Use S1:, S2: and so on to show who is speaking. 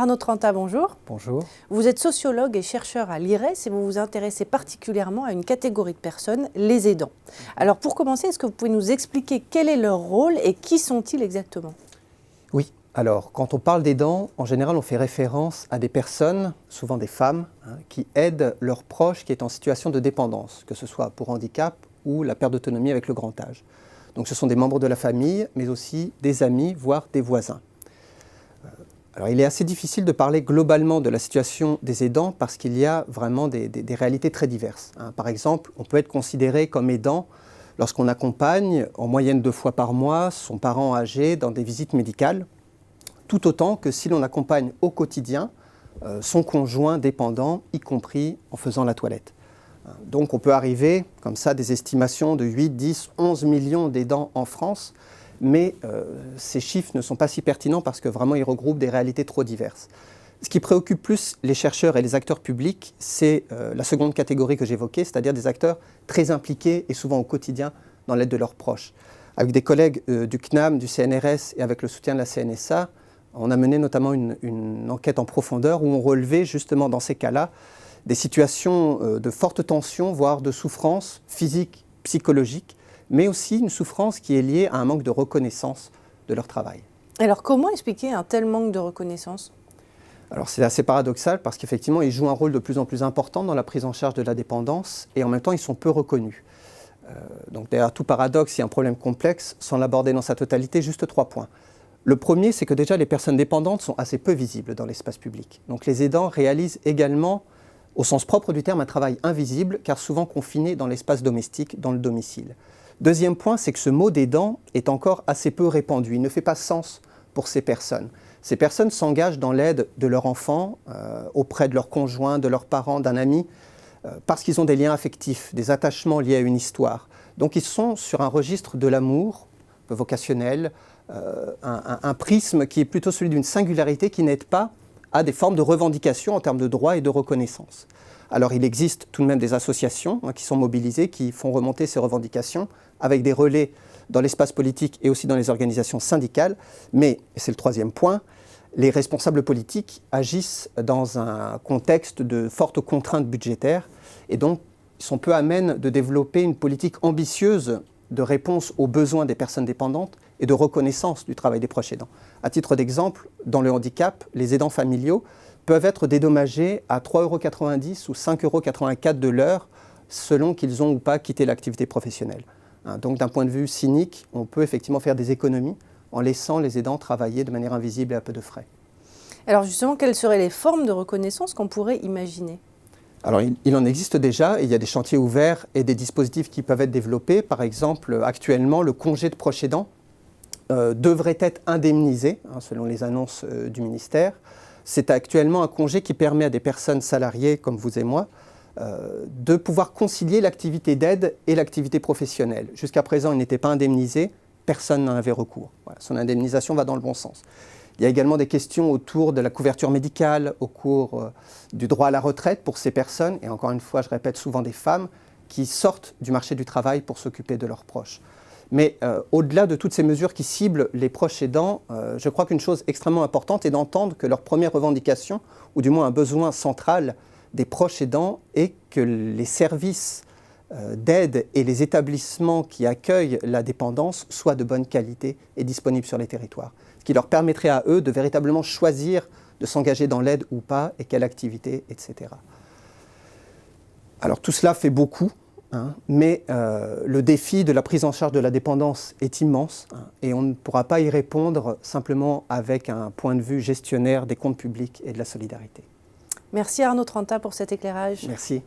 S1: Arnaud Trenta, bonjour.
S2: Bonjour.
S1: Vous êtes sociologue et chercheur à l'IRES et vous vous intéressez particulièrement à une catégorie de personnes, les aidants. Alors pour commencer, est-ce que vous pouvez nous expliquer quel est leur rôle et qui sont-ils exactement?
S2: Oui, alors quand on parle d'aidants, en général on fait référence à des personnes, souvent des femmes, qui aident leurs proches qui est en situation de dépendance, que ce soit pour handicap ou la perte d'autonomie avec le grand âge. Donc ce sont des membres de la famille, mais aussi des amis, voire des voisins. Alors il est assez difficile de parler globalement de la situation des aidants parce qu'il y a vraiment des réalités très diverses. Par exemple, on peut être considéré comme aidant lorsqu'on accompagne en moyenne 2 fois par mois son parent âgé dans des visites médicales, tout autant que si l'on accompagne au quotidien son conjoint dépendant, y compris en faisant la toilette. Donc on peut arriver comme ça à des estimations de 8, 10, 11 millions d'aidants en France, mais ces chiffres ne sont pas si pertinents parce que vraiment ils regroupent des réalités trop diverses. Ce qui préoccupe plus les chercheurs et les acteurs publics, c'est la seconde catégorie que j'évoquais, c'est-à-dire des acteurs très impliqués et souvent au quotidien dans l'aide de leurs proches. Avec des collègues du CNAM, du CNRS et avec le soutien de la CNSA, on a mené notamment une enquête en profondeur où on relevait justement dans ces cas-là des situations de forte tension, voire de souffrance physique, psychologique, mais aussi une souffrance qui est liée à un manque de reconnaissance de leur travail.
S1: Alors comment expliquer un tel manque de reconnaissance?
S2: Alors c'est assez paradoxal parce qu'effectivement ils jouent un rôle de plus en plus important dans la prise en charge de la dépendance et en même temps ils sont peu reconnus. Donc derrière tout paradoxe, il y a un problème complexe, sans l'aborder dans sa totalité, juste 3 points. Le premier, c'est que déjà les personnes dépendantes sont assez peu visibles dans l'espace public. Donc les aidants réalisent également, au sens propre du terme, un travail invisible car souvent confiné dans l'espace domestique, dans le domicile. Deuxième point, c'est que ce mot d'aidant est encore assez peu répandu. Il ne fait pas sens pour ces personnes. Ces personnes s'engagent dans l'aide de leur enfant, auprès de leur conjoint, de leurs parents, d'un ami, parce qu'ils ont des liens affectifs, des attachements liés à une histoire. Donc ils sont sur un registre de l'amour, vocationnel, un prisme qui est plutôt celui d'une singularité qui n'aide pas à des formes de revendication en termes de droits et de reconnaissance. Alors il existe tout de même des associations qui sont mobilisées, qui font remonter ces revendications avec des relais dans l'espace politique et aussi dans les organisations syndicales. Mais, et c'est le troisième point, les responsables politiques agissent dans un contexte de fortes contraintes budgétaires et donc ils sont peu amènes de développer une politique ambitieuse de réponse aux besoins des personnes dépendantes et de reconnaissance du travail des proches aidants. À titre d'exemple, dans le handicap, les aidants familiaux peuvent être dédommagés à 3,90 € ou 5,84 € de l'heure selon qu'ils ont ou pas quitté l'activité professionnelle. Donc d'un point de vue cynique, on peut effectivement faire des économies en laissant les aidants travailler de manière invisible et à peu de frais.
S1: Alors justement, quelles seraient les formes de reconnaissance qu'on pourrait imaginer?
S2: Alors il en existe déjà, et il y a des chantiers ouverts et des dispositifs qui peuvent être développés. Par exemple, actuellement, le congé de proche aidant devrait être indemnisé, selon les annonces du ministère. C'est actuellement un congé qui permet à des personnes salariées comme vous et moi de pouvoir concilier l'activité d'aide et l'activité professionnelle. Jusqu'à présent, il n'était pas indemnisé, personne n'en avait recours. Voilà, son indemnisation va dans le bon sens. Il y a également des questions autour de la couverture médicale, au cours du droit à la retraite pour ces personnes, et encore une fois, je répète, souvent des femmes qui sortent du marché du travail pour s'occuper de leurs proches. Mais au-delà de toutes ces mesures qui ciblent les proches aidants, je crois qu'une chose extrêmement importante est d'entendre que leur première revendication, ou du moins un besoin central des proches aidants, est que les services d'aide et les établissements qui accueillent la dépendance soient de bonne qualité et disponibles sur les territoires. Ce qui leur permettrait à eux de véritablement choisir de s'engager dans l'aide ou pas, et quelle activité, etc. Alors tout cela fait beaucoup, mais le défi de la prise en charge de la dépendance est immense, et on ne pourra pas y répondre simplement avec un point de vue gestionnaire des comptes publics et de la solidarité.
S1: Merci Arnaud Trenta pour cet éclairage.
S2: Merci.